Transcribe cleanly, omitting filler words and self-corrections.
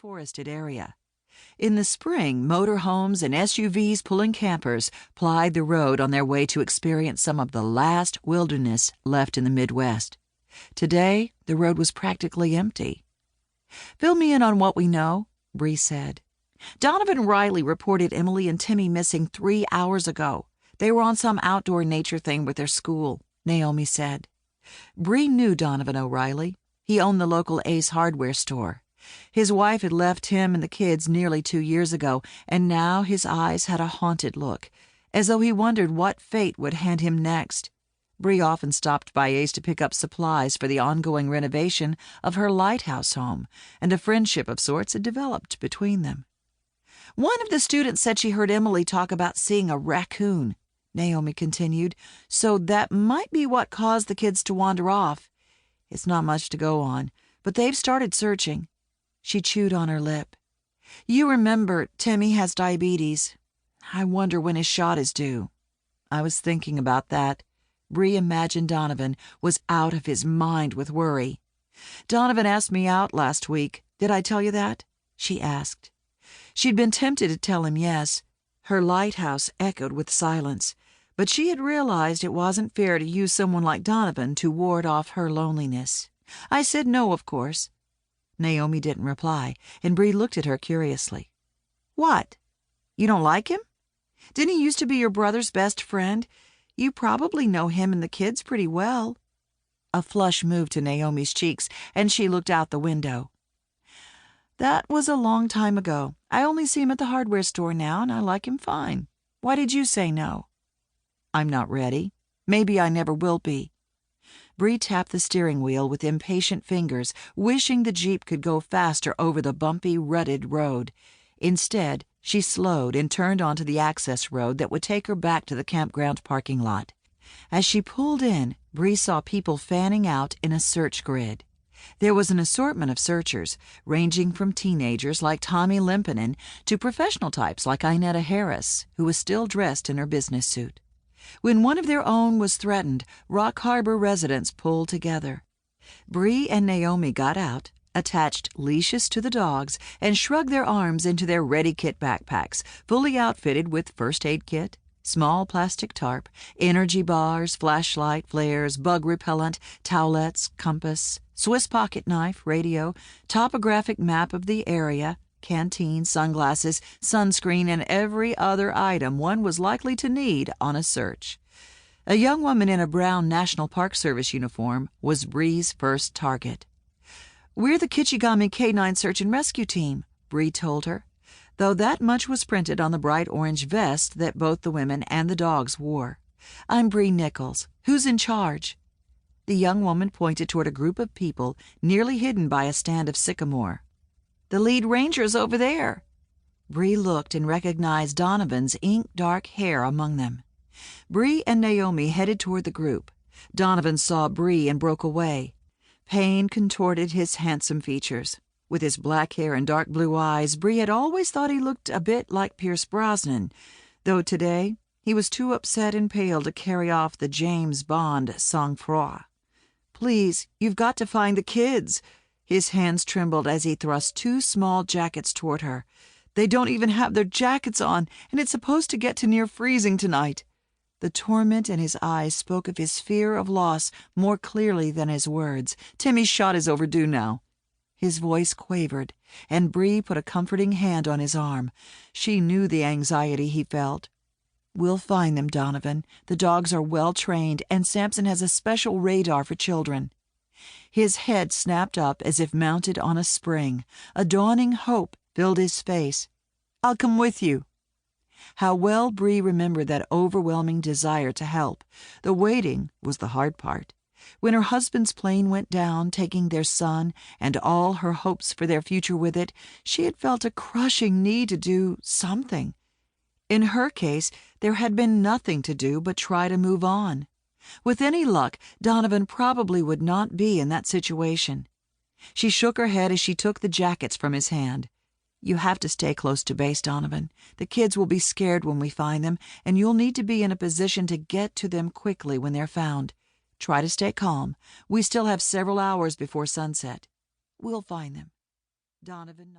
forested area. In the spring, motorhomes and SUVs pulling campers plied the road on their way to experience some of the last wilderness left in the Midwest. Today, the road was practically empty. "Fill me in on what we know," Bree said. "Donovan Riley reported Emily and Timmy missing 3 hours ago. They were on some outdoor nature thing with their school," Naomi said. Bree knew Donovan O'Reilly. He owned the local Ace hardware store. His wife had left him and the kids nearly 2 years ago, and now his eyes had a haunted look, as though he wondered what fate would hand him next. Bree often stopped by Ace to pick up supplies for the ongoing renovation of her lighthouse home, and a friendship of sorts had developed between them. "One of the students said she heard Emily talk about seeing a raccoon," Naomi continued, "so that might be what caused the kids to wander off. It's not much to go on, but they've started searching." She chewed on her lip. "You remember Timmy has diabetes. I wonder when his shot is due." "I was thinking about that." Bree imagined Donovan was out of his mind with worry. "Donovan asked me out last week. Did I tell you that?" she asked. She'd been tempted to tell him yes. Her lighthouse echoed with silence, but she had realized it wasn't fair to use someone like Donovan to ward off her loneliness. "I said no, of course." Naomi didn't reply, and Bree looked at her curiously. "What? You don't like him? Didn't he used to be your brother's best friend? You probably know him and the kids pretty well." A flush moved to Naomi's cheeks, and she looked out the window. "That was a long time ago. I only see him at the hardware store now, and I like him fine. Why did you say no?" "I'm not ready. Maybe I never will be." Bree tapped the steering wheel with impatient fingers, wishing the Jeep could go faster over the bumpy, rutted road. Instead, she slowed and turned onto the access road that would take her back to the campground parking lot. As she pulled in, Bree saw people fanning out in a search grid. There was an assortment of searchers, ranging from teenagers like Tommy Limpinen to professional types like Inetta Harris, who was still dressed in her business suit. When one of their own was threatened, Rock Harbor residents pulled together. Bree and Naomi got out, attached leashes to the dogs, and shrugged their arms into their Ready Kit backpacks, fully outfitted with first aid kit, small plastic tarp, energy bars, flashlight, flares, bug repellent, towelettes, compass, Swiss pocket knife, radio, topographic map of the area, canteen, sunglasses, sunscreen, and every other item one was likely to need on a search. A young woman in a brown National Park Service uniform was Bree's first target. "We're the Kichigami Canine Search and Rescue Team," Bree told her, though that much was printed on the bright orange vest that both the women and the dogs wore. "I'm Bree Nicholls. Who's in charge?" The young woman pointed toward a group of people nearly hidden by a stand of sycamore. "The lead ranger's over there." Bree looked and recognized Donovan's ink-dark hair among them. Bree and Naomi headed toward the group. Donovan saw Bree and broke away. Pain contorted his handsome features. With his black hair and dark blue eyes, Bree had always thought he looked a bit like Pierce Brosnan, though today he was too upset and pale to carry off the James Bond sang-froid. "Please, you've got to find the kids." His hands trembled as he thrust 2 small jackets toward her. "They don't even have their jackets on, and it's supposed to get to near freezing tonight." The torment in his eyes spoke of his fear of loss more clearly than his words. "Timmy's shot is overdue now." His voice quavered, and Bree put a comforting hand on his arm. She knew the anxiety he felt. "We'll find them, Donovan. The dogs are well trained, and Sampson has a special radar for children." His head snapped up as if mounted on a spring. A dawning hope filled his face. "I'll come with you." How well Bree remembered that overwhelming desire to help. The waiting was the hard part. When her husband's plane went down, taking their son and all her hopes for their future with it, she had felt a crushing need to do something. In her case, there had been nothing to do but try to move on. With any luck, Donovan probably would not be in that situation. She shook her head as she took the jackets from his hand. "You have to stay close to base, Donovan. The kids will be scared when we find them, and you'll need to be in a position to get to them quickly when they're found. Try to stay calm. We still have several hours before sunset. We'll find them." Donovan nodded.